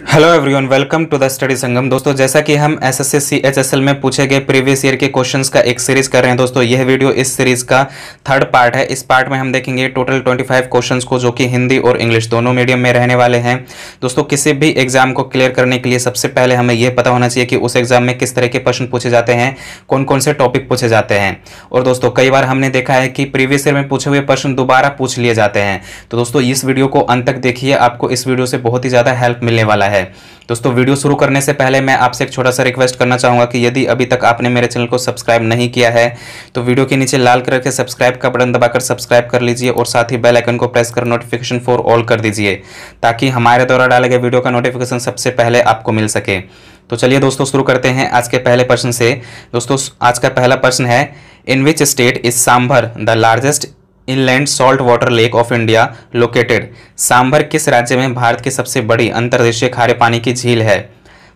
Hello everyone, welcome to the study Sangam. दोस्तों, जैसा कि हम एसएससी CHSL में पूछे गए प्रीवियस ईयर के क्वेश्चंस का एक सीरीज कर रहे हैं दोस्तों, यह वीडियो इस सीरीज का थर्ड पार्ट है। इस पार्ट में हम देखेंगे टोटल 25 क्वेश्चंस को, जो कि हिंदी और इंग्लिश दोनों मीडियम में रहने वाले हैं। दोस्तों, किसी भी एग्जाम को क्लियर करने के लिए सबसे पहले हमें यह पता होना चाहिए कि उस एग्जाम में किस तरह के प्रश्न पूछे जाते हैं, कौन कौन से टॉपिक पूछे जाते हैं। और दोस्तों, कई बार हमने देखा है कि प्रीवियस ईयर में पूछे हुए प्रश्न दोबारा पूछ लिए जाते हैं। तो दोस्तों, इस वीडियो को अंत तक देखिए, आपको इस वीडियो से बहुत ही ज़्यादा हेल्प मिलने वाला है। दोस्तों, वीडियो शुरू करने से पहले मैं आपसे एक छोटा सा रिक्वेस्ट करना चाहूँगा कि यदि अभी तक आपने मेरे चैनल को सब्सक्राइब नहीं किया है तो वीडियो के नीचे लाल कलर के सब्सक्राइब का बटन दबाकर सब्सक्राइब कर लीजिए और साथ ही बेल आइकन को प्रेस कर नोटिफिकेशन फॉर ऑल कर दीजिए, ताकि हमारे द्वारा डाले गए वीडियो का नोटिफिकेशन सबसे पहले आपको मिल सके। तो चलिए दोस्तों, शुरू करते हैं आज के पहले प्रश्न से। दोस्तों, आज का पहला प्रश्न है, in which state is Sambhar the largest inland salt water lake of India located? Sambhar किस राज्य में भारत की सबसे बड़ी अंतर्देशीय खारे पानी की झील है?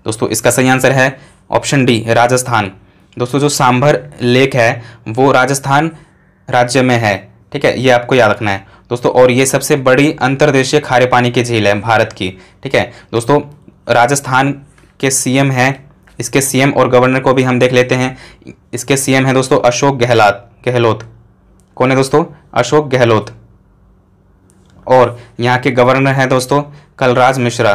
दोस्तों, इसका सही आंसर है ऑप्शन डी, राजस्थान। दोस्तों, जो सांभर लेक है वो राजस्थान राज्य में है, ठीक है, ये आपको याद रखना है दोस्तों। और ये सबसे बड़ी अंतर्देशीय खारे पानी की झील है भारत की, ठीक है दोस्तों। राजस्थान के सीएम है, इसके सीएम और गवर्नर को भी हम देख लेते हैं। इसके सीएम है दोस्तों अशोक गहलोत। कौन है दोस्तों? अशोक गहलोत। और यहाँ के गवर्नर हैं दोस्तों कलराज मिश्रा,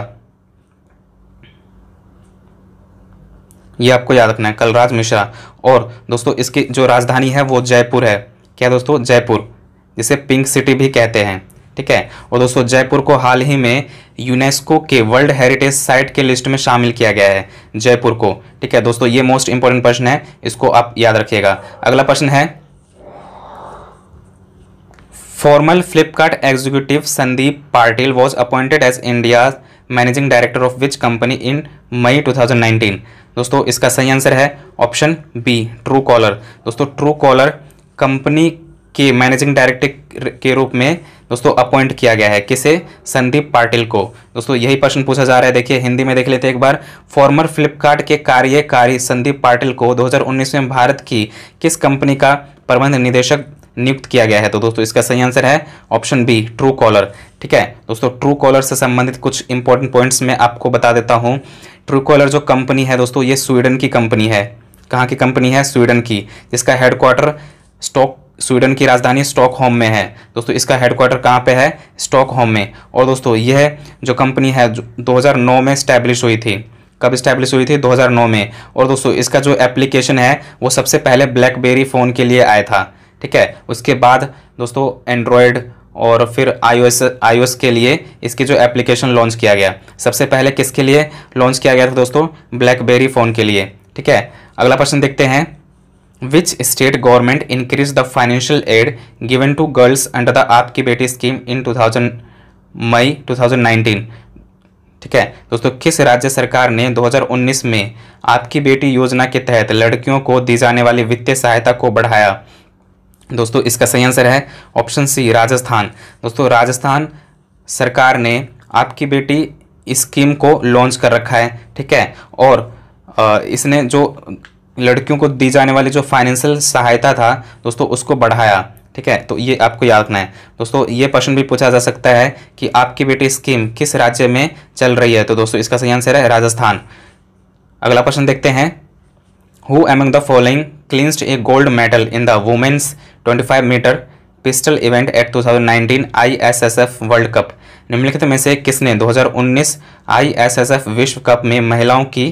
ये आपको याद रखना है, कलराज मिश्रा। और दोस्तों, इसकी जो राजधानी है वो जयपुर है। क्या दोस्तों? जयपुर, जिसे पिंक सिटी भी कहते हैं, ठीक है। और दोस्तों, जयपुर को हाल ही में यूनेस्को के वर्ल्ड हेरिटेज साइट के लिस्ट में शामिल किया गया है, जयपुर को, ठीक है दोस्तों। ये मोस्ट इंपॉर्टेंट प्रश्न है, इसको आप याद रखिएगा। अगला प्रश्न है, formal Flipkart executive Sandeep Patil was appointed as India managing director of which company in May 2019? दोस्तों, इसका सही आंसर है ऑप्शन बी, ट्रू कॉलर। दोस्तों, ट्रू कॉलर कंपनी के मैनेजिंग डायरेक्टर के रूप में दोस्तों अपॉइंट किया गया है। किसे? संदीप पाटिल को। दोस्तों, यही प्रश्न पूछा जा रहा है, देखिए हिंदी में देख लेते हैं एक बार। फॉर्मर फ्लिपकार्ट के कार्यकारी संदीप पाटिल को 2019 में भारत की किस कंपनी का प्रबंध निदेशक नियुक्त किया गया है? तो दोस्तों, इसका सही आंसर है ऑप्शन बी, ट्रू कॉलर, ठीक है दोस्तों। ट्रू कॉलर से संबंधित कुछ इंपॉर्टेंट पॉइंट्स मैं आपको बता देता हूं। ट्रू कॉलर जो कंपनी है दोस्तों, ये स्वीडन की कंपनी है। कहाँ की कंपनी है? स्वीडन की, जिसका हेडक्वार्टर स्वीडन की राजधानी स्टॉकहोम में है। दोस्तों, इसका हेडक्वार्टर कहाँ पे है? स्टॉकहोम में। और दोस्तों, यह जो कंपनी है 2009 में स्टैब्लिश हुई थी। कब स्टैब्लिश हुई थी? 2009 में। और दोस्तों, इसका जो एप्लीकेशन है वो सबसे पहले ब्लैकबेरी फ़ोन के लिए आया था, ठीक है। उसके बाद दोस्तों एंड्रॉयड और फिर iOS के लिए इसकी जो एप्लीकेशन लॉन्च किया गया। सबसे पहले किसके लिए लॉन्च किया गया था दोस्तों? ब्लैकबेरी फ़ोन के लिए, ठीक है। अगला प्रश्न देखते हैं, which state government increase the financial aid given to girls under the Aapki Beti scheme in May 2019? ठीक है दोस्तों, किस राज्य सरकार ने 2019 में आपकी बेटी योजना के तहत लड़कियों को दी जाने वाली वित्तीय सहायता को बढ़ाया? दोस्तों, इसका सही आंसर है ऑप्शन सी, राजस्थान। दोस्तों, राजस्थान सरकार ने आपकी बेटी स्कीम को लॉन्च कर रखा है, ठीक है। और इसने जो लड़कियों को दी जाने वाली जो फाइनेंशियल सहायता था दोस्तों, उसको बढ़ाया, ठीक है। तो ये आपको याद रखना है दोस्तों। ये प्रश्न भी पूछा जा सकता है कि आपकी बेटी स्कीम किस राज्य में चल रही है? तो दोस्तों, इसका सही आंसर है राजस्थान। अगला प्रश्न देखते हैं, Who among the following clinched a gold medal in the women's 25 meter pistol event at 2019 ISSF World Cup? निम्नलिखित में से किसने 2019 ISSF विश्व कप में महिलाओं की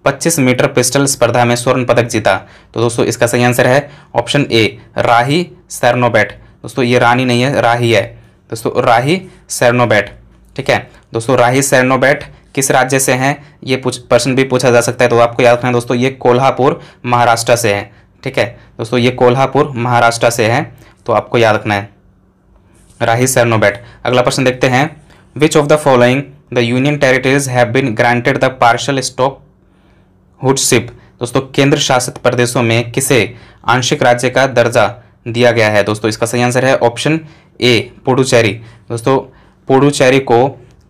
25 मीटर पिस्टल स्पर्धा में स्वर्ण पदक जीता? तो दोस्तों, इसका सही आंसर है ऑप्शन ए, राही सेर्नोबैट। दोस्तों, ये रानी नहीं है, राही है दोस्तों, राही सेर्नोबैट, ठीक है दोस्तों। राही सेर्नोबैट किस राज्य से हैं? ये प्रश्न भी पूछा जा सकता है, तो आपको याद रखना है दोस्तों, ये कोल्हापुर महाराष्ट्र से है, ठीक है दोस्तों। ये कोल्हापुर महाराष्ट्र से है, तो आपको याद रखना है राही सेर्नोबैट। अगला प्रश्न देखते हैं, which of the following the union territories have been granted the partial stock hoodship? दोस्तों, केंद्र शासित प्रदेशों में किसे आंशिक राज्य का दर्जा दिया गया है? दोस्तों, इसका सही आंसर है ऑप्शन ए, पुडुचेरी। दोस्तों, पुडुचेरी को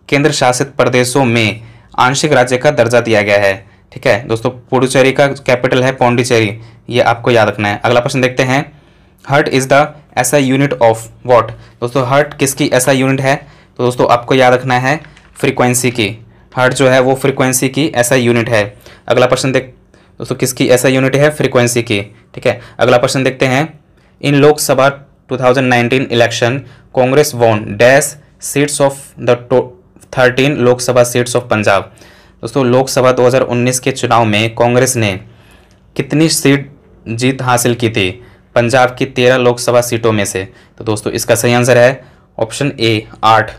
केंद्र शासित प्रदेशों में आंशिक राज्य का दर्जा दिया गया है, ठीक है दोस्तों। पुडुचेरी का कैपिटल है पौंडीचेरी, ये आपको याद रखना है। अगला प्रश्न देखते हैं, hertz is the SI unit of what? दोस्तों, हर्ट किसकी एसआई यूनिट है? तो दोस्तों आपको याद रखना है फ्रीक्वेंसी की, हर्ट्ज जो है वो फ्रीक्वेंसी की ऐसा यूनिट है। अगला प्रश्न देख दोस्तों किसकी ऐसा यूनिट है, फ्रीक्वेंसी की। ठीक है, अगला प्रश्न देखते हैं। In Lok Sabha 2019 election Congress won dash seats of the 13 Lok Sabha seats of Punjab. दोस्तों लोकसभा 2019 के चुनाव में कांग्रेस ने कितनी सीट जीत हासिल की थी पंजाब की 13 लोकसभा सीटों में से। तो दोस्तों इसका सही आंसर है ऑप्शन ए 8।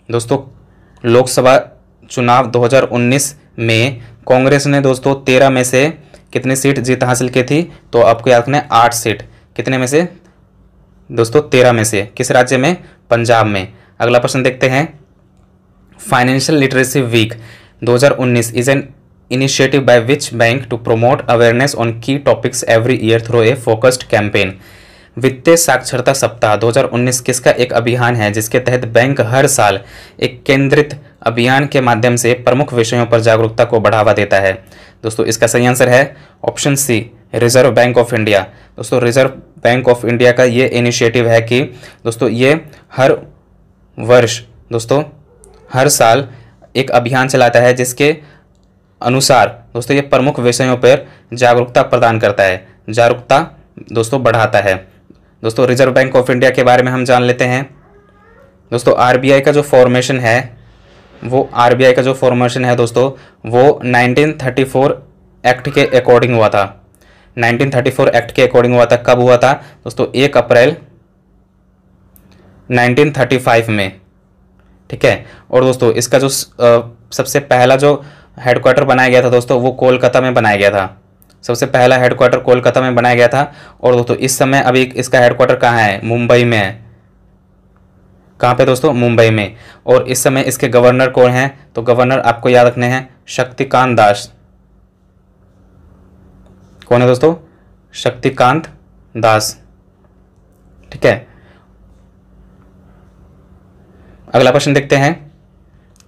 दोस्तों लोकसभा चुनाव 2019 में कांग्रेस ने दोस्तों 13 में से कितनी सीट जीत हासिल की थी, तो आपको याद रखना है 8 सीट। कितने में से दोस्तों, 13 में से। किस राज्य में, पंजाब में। अगला प्रश्न देखते हैं। Financial literacy week 2019 is an initiative by which bank to promote awareness on key topics every year through a focused campaign. वित्तीय साक्षरता सप्ताह 2019 किसका एक अभियान है जिसके तहत बैंक हर साल एक केंद्रित अभियान के माध्यम से प्रमुख विषयों पर जागरूकता को बढ़ावा देता है। दोस्तों इसका सही आंसर है option C, Reserve Bank of India. दोस्तों रिजर्व बैंक ऑफ इंडिया का ये इनिशिएटिव है कि दोस्तों ये हर वर्ष दोस्तों हर साल एक अभियान चलाता है जिसके अनुसार दोस्तों ये प्रमुख विषयों पर जागरूकता प्रदान करता है, जागरूकता दोस्तों बढ़ाता है। दोस्तों रिजर्व बैंक ऑफ इंडिया के बारे में हम जान लेते हैं। दोस्तों आरबीआई का जो फॉर्मेशन है दोस्तों वो 1934 एक्ट के अकॉर्डिंग हुआ था। 1934 एक्ट के अकॉर्डिंग हुआ था। कब हुआ था दोस्तों, 1 अप्रैल 1935 में। ठीक है, और दोस्तों इसका जो सबसे पहला जो हेडक्वार्टर बनाया गया था दोस्तों वो कोलकाता में बनाया गया था। सबसे पहला हेडक्वार्टर कोलकाता में बनाया गया था। और दोस्तों इस समय अभी इसका हेडक्वार्टर कहाँ है, मुंबई में है। कहाँ पे दोस्तों, मुंबई में। और इस समय इसके गवर्नर कौन हैं, तो गवर्नर आपको याद रखने हैं शक्तिकांत दास। कौन है दोस्तों, शक्तिकांत दास। ठीक है, अगला प्रश्न देखते हैं।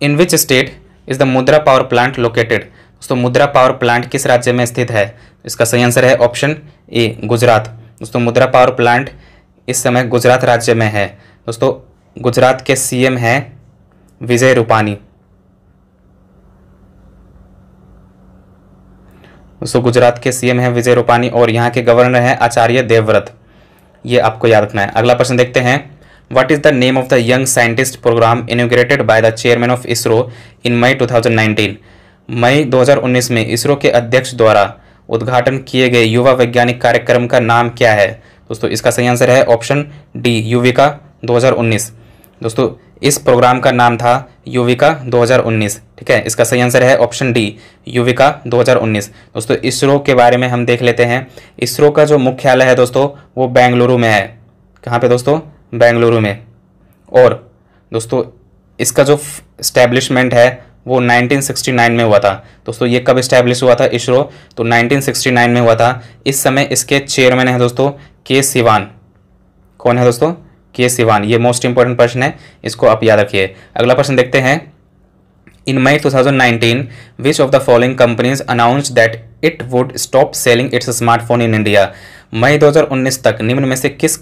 इन विच स्टेट इज द मुद्रा पावर प्लांट लोकेटेड। दोस्तों मुद्रा पावर प्लांट किस राज्य में स्थित है, इसका सही आंसर है ऑप्शन ए, गुजरात। दोस्तों मुद्रा पावर प्लांट इस समय गुजरात राज्य में है। दोस्तों गुजरात के सीएम हैं विजय रूपानी। दोस्तों गुजरात के सीएम हैं विजय रूपानी और यहाँ के गवर्नर हैं आचार्य देवव्रत। ये आपको याद रखना है। अगला प्रश्न देखते हैं। What is the name of the young scientist program inaugurated by the chairman of ISRO in May 2019। मई 2019 में इसरो के अध्यक्ष द्वारा उद्घाटन किए गए युवा वैज्ञानिक कार्यक्रम का नाम क्या है। दोस्तों इसका सही आंसर है ऑप्शन डी, युविका 2019। दोस्तों इस प्रोग्राम का नाम था युविका 2019। ठीक है, इसका सही आंसर है ऑप्शन डी, युविका 2019। दोस्तों इसरो के बारे में हम देख लेते हैं। इसरो का जो मुख्यालय है दोस्तों वो बेंगलुरु में है। कहाँ पे दोस्तों, बेंगलुरु में। और दोस्तों इसका जो एस्टेब्लिशमेंट है वो 1969 में हुआ था। दोस्तों ये कब इस्टेब्लिश हुआ था इसरो, तो 1969 में हुआ था। इस समय इसके चेयरमैन है दोस्तों के सिवान। कौन है दोस्तों, के सिवान। ये मोस्ट इंपॉर्टेंट प्रश्न है, इसको आप याद रखिए। अगला प्रश्न देखते हैं। In May 2019 which of the following companies announced that it would stop selling its smartphone in India. मई 2019 तक निम्न में से किस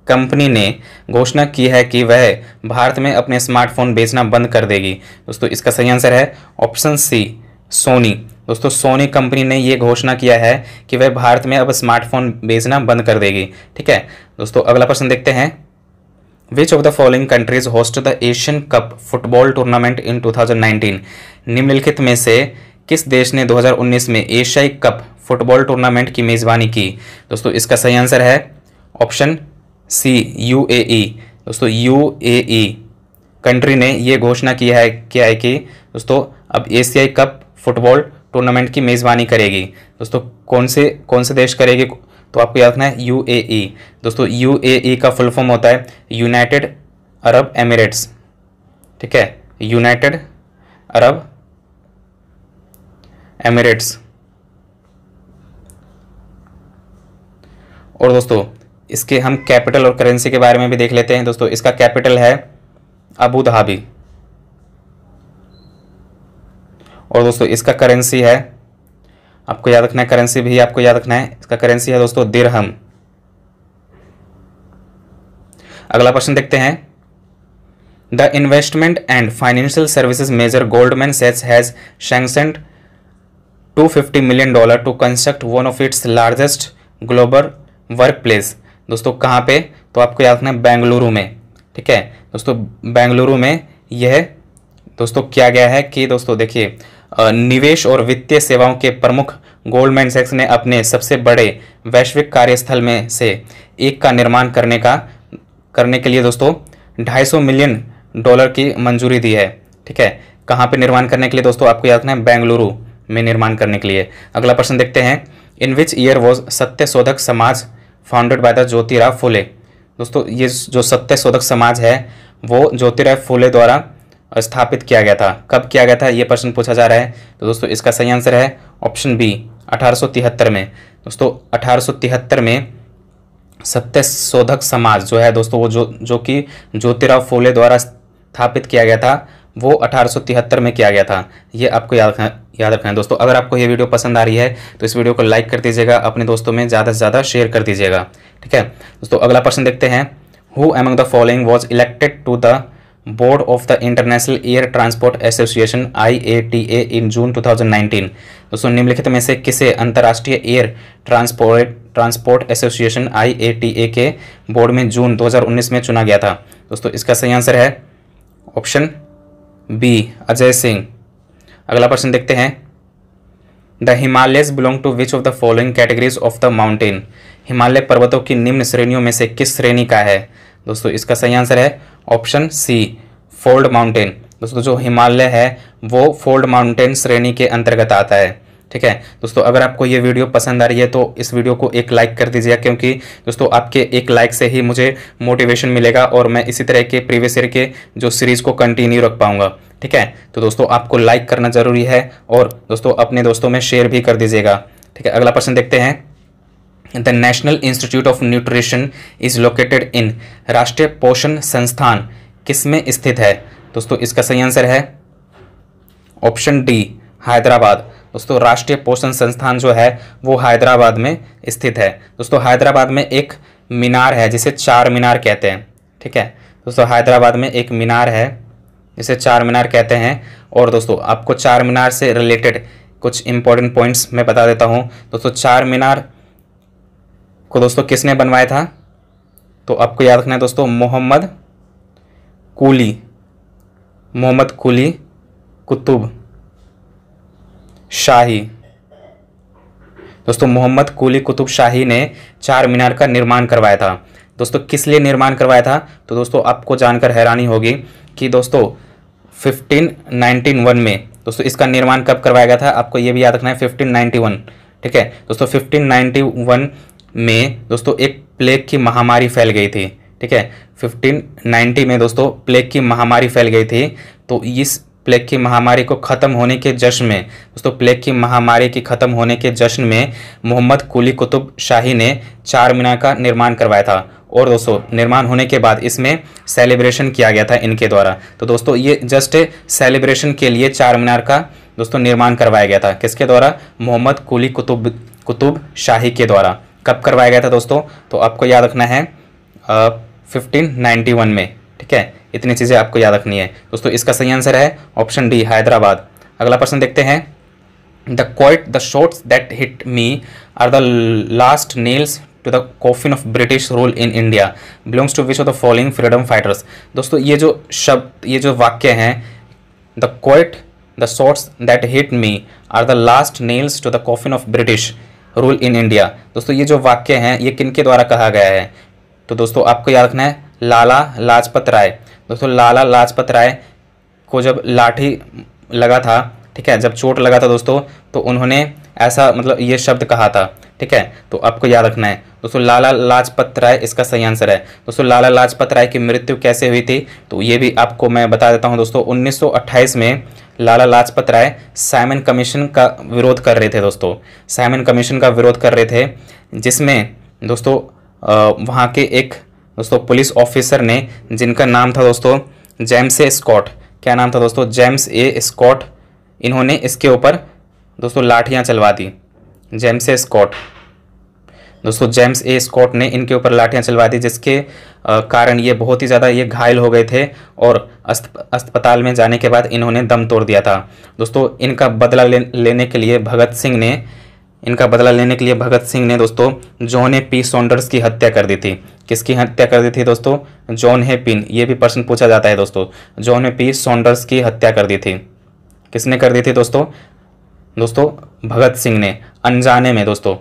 कंपनी ने घोषणा की है कि वह भारत में अपने स्मार्टफोन बेचना बंद कर देगी। दोस्तों इसका सही आंसर है ऑप्शन सी, सोनी। दोस्तों सोनी कंपनी ने ये घोषणा किया है कि वह भारत में अब स्मार्टफोन बेचना बंद कर देगी। ठीक है दोस्तों, अगला प्रश्न देखते हैं। Which of the following countries host the Asian cup football tournament इन 2019। निम्नलिखित में से किस देश ने 2019 में एशियाई कप फुटबॉल टूर्नामेंट की मेजबानी की। दोस्तों इसका सही आंसर है ऑप्शन सी, यूएई। दोस्तों यूएई कंट्री ने ये घोषणा किया है कि दोस्तों अब एशियाई कप फुटबॉल टूर्नामेंट की मेज़बानी करेगी। दोस्तों कौन से देश करेगी, तो आपको याद रखना है यूएई। दोस्तों यूएई का फुल फॉर्म होता है यूनाइटेड अरब एमिरेट्स। ठीक है, यूनाइटेड अरब एमिरेट्स। और दोस्तों इसके हम कैपिटल और करेंसी के बारे में भी देख लेते हैं। दोस्तों इसका कैपिटल है अबू धाबी। और दोस्तों इसका करेंसी है, आपको याद रखना है, करेंसी भी आपको याद रखना है। इसका करेंसी है दोस्तों दिरहम। अगला प्रश्न देखते हैं। The investment and financial services major Goldman सैक्स has sanctioned $250 million to construct one of its largest global workplace. दोस्तों कहाँ पे, तो आपको याद रखना है बेंगलुरु में। ठीक है दोस्तों, बेंगलुरु में यह दोस्तों किया गया है कि दोस्तों देखिए, निवेश और वित्तीय सेवाओं के प्रमुख गोल्डमैन सैक्स ने अपने सबसे बड़े वैश्विक कार्यस्थल में से एक का निर्माण करने के लिए दोस्तों $250 million की मंजूरी दी है। ठीक है, कहाँ पे निर्माण करने के लिए दोस्तों, आपको याद रखना है बेंगलुरु में निर्माण करने के लिए। अगला प्रश्न देखते हैं, इन which year was Satyashodhak Samaj founded by the Jyotirao Phule. दोस्तों ये जो सत्यशोधक समाज है वो ज्योतिराव फुले द्वारा स्थापित किया गया था। कब किया गया था, ये प्रश्न पूछा जा रहा है। तो दोस्तों इसका सही आंसर है ऑप्शन बी, 1873 में। दोस्तों 1873 में सत्यशोधक समाज जो है दोस्तों, वो जो कि ज्योतिराव फुले द्वारा स्थापित किया गया था, वो 1873 में किया गया था। ये आपको याद रखना है दोस्तों। अगर आपको ये वीडियो पसंद आ रही है तो इस वीडियो को लाइक कर दीजिएगा, अपने दोस्तों में ज़्यादा से ज़्यादा शेयर कर दीजिएगा। ठीक है दोस्तों, अगला प्रश्न देखते हैं, who among the following was elected to the board of the International Air transport association IATA in June 2019। दोस्तों निम्नलिखित में से किसे अंतर्राष्ट्रीय एयर ट्रांसपोर्ट एसोसिएशन IATA के बोर्ड में जून 2019 में चुना गया था। दोस्तों इसका सही आंसर है ऑप्शन बी, अजय सिंह। अगला प्रश्न देखते हैं, the Himalayas belong to which of the following categories of the mountain. Himalaya पर्वतों की निम्न श्रेणियों में से किस श्रेणी का है। दोस्तों इसका सही आंसर है ऑप्शन सी, फोल्ड माउंटेन। दोस्तों जो हिमालय है वो फोल्ड माउंटेन श्रेणी के अंतर्गत आता है। ठीक है दोस्तों, अगर आपको ये वीडियो पसंद आ रही है तो इस वीडियो को एक लाइक कर दीजिएगा, क्योंकि दोस्तों आपके एक लाइक से ही मुझे मोटिवेशन मिलेगा और मैं इसी तरह के प्रीवियस ईयर के जो सीरीज़ को कंटिन्यू रख पाऊंगा। ठीक है, तो दोस्तों आपको लाइक करना जरूरी है और दोस्तों अपने दोस्तों में शेयर भी कर दीजिएगा। ठीक है, अगला प्रश्न देखते हैं, the national institute of nutrition is located in. राष्ट्रीय पोषण संस्थान किस में स्थित है। दोस्तों इसका सही आंसर है ऑप्शन डी, हैदराबाद। दोस्तों राष्ट्रीय पोषण संस्थान जो है वो हैदराबाद में स्थित है। दोस्तों हैदराबाद में एक मीनार है जिसे चार मीनार कहते हैं। ठीक है दोस्तों, हैदराबाद में एक मीनार है जिसे चार मीनार कहते हैं। और दोस्तों आपको चार मीनार से रिलेटेड कुछ इंपॉर्टेंट पॉइंट्स मैं बता देता हूँ। दोस्तों चार मीनार को दोस्तों किसने बनवाया था, तो आपको याद रखना है दोस्तों, मोहम्मद कुली कुतुब शाही। दोस्तों मोहम्मद कुली कुतुब शाही ने चार मीनार का निर्माण करवाया था। दोस्तों किस लिए निर्माण करवाया था, तो दोस्तों आपको जानकर हैरानी होगी कि दोस्तों 1591 में दोस्तों इसका निर्माण कब करवाया गया था, आपको ये भी याद रखना है 1591। ठीक है दोस्तों, 1591 में दोस्तों एक प्लेग की महामारी फैल गई थी। ठीक है, 1590 में दोस्तों प्लेग की महामारी फैल गई थी। तो इस प्लेग की महामारी को ख़त्म होने के जश्न में दोस्तों, प्लेग की महामारी की ख़त्म होने के जश्न में मोहम्मद कुली कुतुब शाही ने चार मीनार का निर्माण करवाया था। और दोस्तों निर्माण होने के बाद इसमें सेलिब्रेशन किया गया था इनके द्वारा। तो दोस्तों ये जस्ट सेलिब्रेशन के लिए चार मीनार का दोस्तों निर्माण करवाया गया था। किसके द्वारा, मोहम्मद कुली कुतुब शाही के द्वारा। कब करवाया गया था दोस्तों, तो आपको याद रखना है 1591 में। ठीक है, इतनी चीज़ें आपको याद रखनी है दोस्तों। इसका सही आंसर है ऑप्शन डी, हैदराबाद। अगला प्रश्न देखते हैं, the shots that hit me are the last nails to the coffin of British rule in India belongs to which of the following freedom fighters. दोस्तों ये जो शब्द, ये जो वाक्य हैं, the shots that hit me are the last nails to the coffin of British rule in India. दोस्तों ये जो वाक्य हैं ये किनके द्वारा कहा गया है, तो दोस्तों आपको याद रखना है लाला लाजपत राय। दोस्तों लाला लाजपत राय को जब लाठी लगा था, ठीक है, जब चोट लगा था दोस्तों, तो उन्होंने ऐसा मतलब ये शब्द कहा था। ठीक है, तो आपको याद रखना है दोस्तों लाला लाजपत राय इसका सही आंसर है। दोस्तों लाला लाजपत राय की मृत्यु कैसे हुई थी, तो ये भी आपको मैं बता देता हूँ दोस्तों। 1928 में लाला लाजपत राय साइमन कमीशन का विरोध कर रहे थे दोस्तों। साइमन कमीशन का विरोध कर रहे थे, जिसमें दोस्तों वहाँ के एक दोस्तों पुलिस ऑफिसर ने, जिनका नाम था दोस्तों जेम्स ए स्कॉट। क्या नाम था दोस्तों, जेम्स ए स्कॉट। इन्होंने इसके ऊपर दोस्तों लाठियाँ चलवा दी, जेम्स ए स्कॉट। दोस्तों जेम्स ए स्कॉट ने इनके ऊपर लाठियां चलवा दी, जिसके कारण ये बहुत ही ज़्यादा ये घायल हो गए थे और अस्पताल में जाने के बाद इन्होंने दम तोड़ दिया था। दोस्तों इनका बदला लेने के लिए भगत सिंह ने दोस्तों जॉन ए पी सॉन्डर्स की हत्या कर दी थी। किसकी हत्या कर दी थी दोस्तों? जॉन ए पिन, ये भी प्रश्न पूछा जाता है दोस्तों। जॉन ए पी सॉन्डर्स की हत्या कर दी थी। किसने कर दी थी दोस्तों? भगत सिंह ने, अनजाने में दोस्तों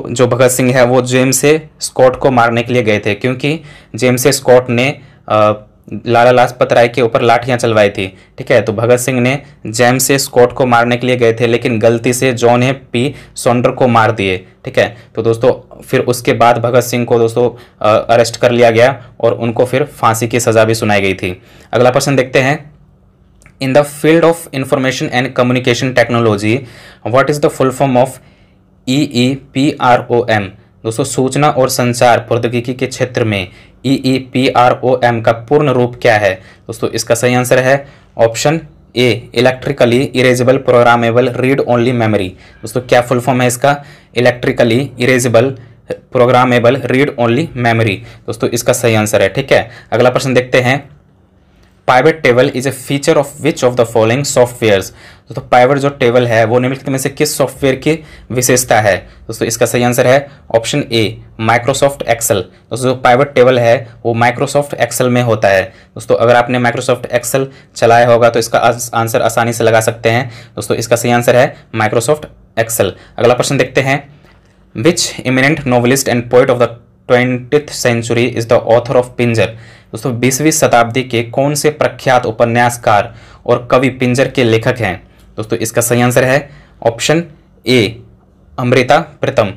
जो भगत सिंह है वो जेम्स ए स्कॉट को मारने के लिए गए थे, क्योंकि जेम्स ए स्कॉट ने लाला लाजपत राय के ऊपर लाठियां चलवाई थी। ठीक है, तो भगत सिंह ने जेम्स ए स्कॉट को मारने के लिए गए थे, लेकिन गलती से जॉन ए पी सॉन्डर को मार दिए। ठीक है, तो दोस्तों फिर उसके बाद भगत सिंह को दोस्तों अरेस्ट कर लिया गया और उनको फिर फांसी की सज़ा भी सुनाई गई थी। अगला प्रश्न देखते हैं। In the field of information and communication technology what is the full form of EEPROM? दोस्तों सूचना और संचार प्रौद्योगिकी के क्षेत्र में EEPROM का पूर्ण रूप क्या है? दोस्तों इसका सही आंसर है option A, electrically erasable programmable read only memory. दोस्तों क्या फुल फॉर्म है इसका? Electrically erasable programmable read only memory. दोस्तों इसका सही आंसर है। ठीक है, अगला प्रश्न देखते हैं। Pivot table is a feature of which of the following softwares? दोस्तों पाइवेट जो टेबल है वो निम्नलिखित में से किस सॉफ्टवेयर की विशेषता है? दोस्तों इसका सही आंसर है ऑप्शन ए, माइक्रोसॉफ्ट एक्सेल। दोस्तों जो पाइवेट टेबल है वो माइक्रोसॉफ्ट एक्सेल में होता है। दोस्तों अगर आपने माइक्रोसॉफ्ट एक्सेल चलाया होगा तो इसका आंसर आसानी से लगा सकते हैं। दोस्तों इसका सही आंसर है माइक्रोसॉफ्ट एक्सेल। अगला प्रश्न देखते हैं। Which eminent novelist and poet of the 20th century is the author of Pinjar? दोस्तों 20वीं शताब्दी के कौन से प्रख्यात उपन्यासकार और कवि पिंजर के लेखक हैं? दोस्तों इसका सही आंसर है ऑप्शन ए, अमृता प्रीतम।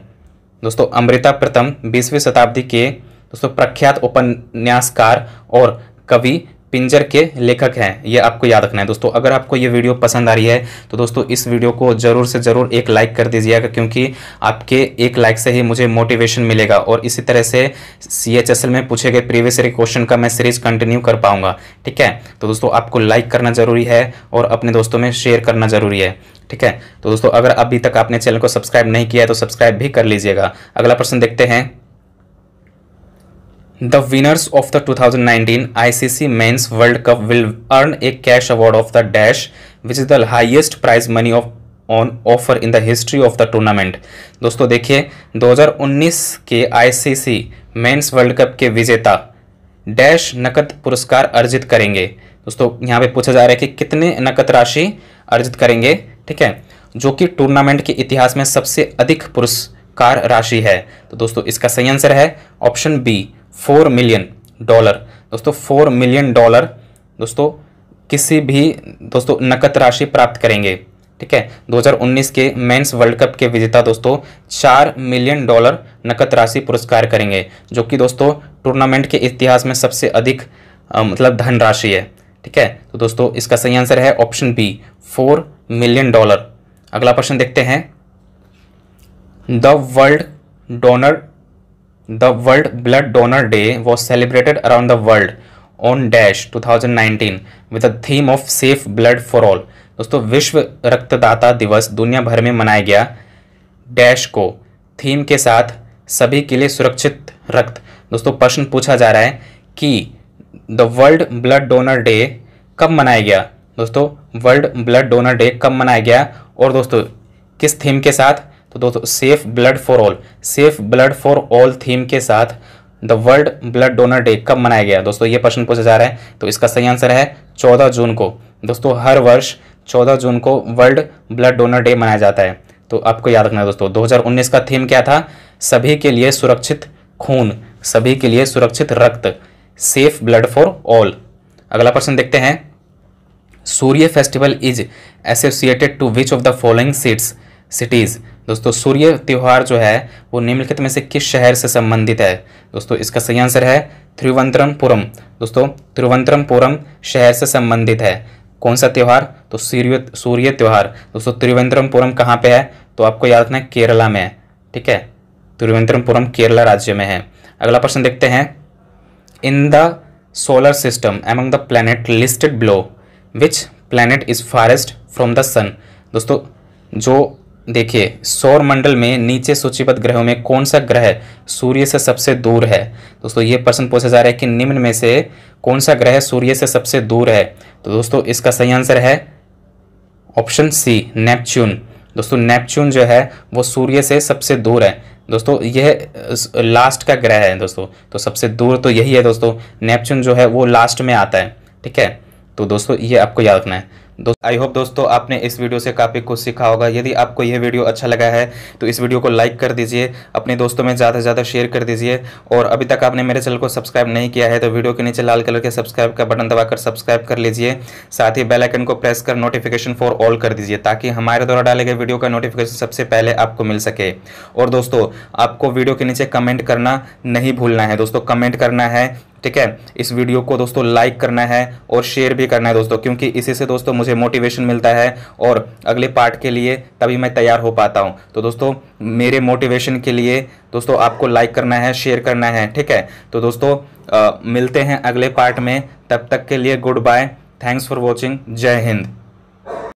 दोस्तों अमृता प्रीतम 20वीं शताब्दी के दोस्तों प्रख्यात उपन्यासकार और कवि पिंजर के लेखक हैं, ये आपको याद रखना है। दोस्तों अगर आपको ये वीडियो पसंद आ रही है तो दोस्तों इस वीडियो को ज़रूर से ज़रूर एक लाइक कर दीजिएगा, क्योंकि आपके एक लाइक से ही मुझे मोटिवेशन मिलेगा और इसी तरह से CHSL में पूछे गए प्रीवियस ईयर क्वेश्चन का मैं सीरीज कंटिन्यू कर पाऊंगा। ठीक है, तो दोस्तों आपको लाइक करना ज़रूरी है और अपने दोस्तों में शेयर करना ज़रूरी है। ठीक है, तो दोस्तों अगर अभी तक आपने चैनल को सब्सक्राइब नहीं किया है तो सब्सक्राइब भी कर लीजिएगा। अगला प्रश्न देखते हैं। The winners of the 2019 ICC Men's World Cup will earn a cash award of the dash, which is the highest prize money on offer in the history of the tournament. दोस्तों देखिए 2019 के ICC Men's World Cup के विजेता dash नकद पुरस्कार अर्जित करेंगे। दोस्तों यहाँ पे पूछा जा रहा है कि कितने नकद राशि अर्जित करेंगे। ठीक है, जो कि टूर्नामेंट के इतिहास में सबसे अधिक पुरस्कार राशि है। तो दोस्तों इसका सही आंसर है ऑप्शन बी, $4 मिलियन। दोस्तों $4 मिलियन दोस्तों किसी भी दोस्तों नकद राशि प्राप्त करेंगे। ठीक है, 2019 के मेंस वर्ल्ड कप के विजेता दोस्तों $4 मिलियन नकद राशि पुरस्कार करेंगे, जो कि दोस्तों टूर्नामेंट के इतिहास में सबसे अधिक मतलब धनराशि है। ठीक है, तो दोस्तों इसका सही आंसर है ऑप्शन बी, $4 मिलियन। अगला प्रश्न देखते हैं। The World Blood Donor Day was celebrated around the world on dash 2019 with the theme of Safe Blood for All. दोस्तों विश्व रक्तदाता दिवस दुनिया भर में मनाया गया डैश को थीम के साथ सभी के लिए सुरक्षित रक्त। दोस्तों प्रश्न पूछा जा रहा है कि the world blood donor day कब मनाया गया? दोस्तों वर्ल्ड ब्लड डोनर डे कब मनाया गया और दोस्तों किस थीम के साथ? तो दोस्तों safe blood for all theme के साथ the world blood donor day कब मनाया गया? दोस्तों ये प्रश्न पूछा जा रहा है, तो इसका सही आंसर है 14 जून को। दोस्तों हर वर्ष 14 जून को वर्ल्ड ब्लड डोनर डे मनाया जाता है। तो आपको याद रखना है दोस्तों 2019 का थीम क्या था? सभी के लिए सुरक्षित खून, सभी के लिए सुरक्षित रक्त, सेफ ब्लड फॉर ऑल। अगला प्रश्न देखते हैं। Surya festival is associated to which of the following cities? दोस्तों सूर्य त्यौहार जो है वो निम्नलिखित में से किस शहर से संबंधित है? दोस्तों इसका सही आंसर है तिरुवनंतपुरम। दोस्तों तिरुवनंतपुरम शहर से संबंधित है। कौन सा त्यौहार? तो सूर्य त्यौहार। दोस्तों तिरुवनंतपुरम कहाँ पे है? तो आपको याद रखना है केरला में है। ठीक है, तिरुवनंतपुरम केरला राज्य में है। अगला प्रश्न देखते हैं। In the solar system among the planet listed below which planet is farthest from the sun? दोस्तों जो देखिए, सौर मंडल में नीचे सूचीबद्ध ग्रहों में कौन सा ग्रह सूर्य से सबसे दूर है। दोस्तों ये प्रश्न पूछा जा रहा है कि निम्न में से कौन सा ग्रह सूर्य से सबसे दूर है। तो दोस्तों इसका सही आंसर है ऑप्शन सी, नेपच्यून। दोस्तों नेपच्यून जो है वो सूर्य से सबसे दूर है। दोस्तों यह लास्ट का ग्रह है दोस्तों, तो सबसे दूर तो यही है दोस्तों, नेपच्यून जो है वो लास्ट में आता है। ठीक है, तो दोस्तों ये आपको याद रखना है। आई होप दोस्तों आपने इस वीडियो से काफ़ी कुछ सीखा होगा। यदि आपको यह वीडियो अच्छा लगा है तो इस वीडियो को लाइक कर दीजिए, अपने दोस्तों में ज़्यादा से ज़्यादा शेयर कर दीजिए, और अभी तक आपने मेरे चैनल को सब्सक्राइब नहीं किया है तो वीडियो के नीचे लाल कलर के सब्सक्राइब का बटन दबाकर सब्सक्राइब कर लीजिए। साथ ही बेल आइकन को प्रेस कर नोटिफिकेशन फॉर ऑल कर दीजिए ताकि हमारे द्वारा डाले गए वीडियो का नोटिफिकेशन सबसे पहले आपको मिल सके। और दोस्तों आपको वीडियो के नीचे कमेंट करना नहीं भूलना है दोस्तों, कमेंट करना है। ठीक है, इस वीडियो को दोस्तों लाइक करना है और शेयर भी करना है दोस्तों, क्योंकि इसी से दोस्तों मुझे मोटिवेशन मिलता है और अगले पार्ट के लिए तभी मैं तैयार हो पाता हूं। तो दोस्तों मेरे मोटिवेशन के लिए दोस्तों आपको लाइक करना है, शेयर करना है। ठीक है, तो दोस्तों मिलते हैं अगले पार्ट में, तब तक के लिए good bye, thanks for watching, जय हिंद।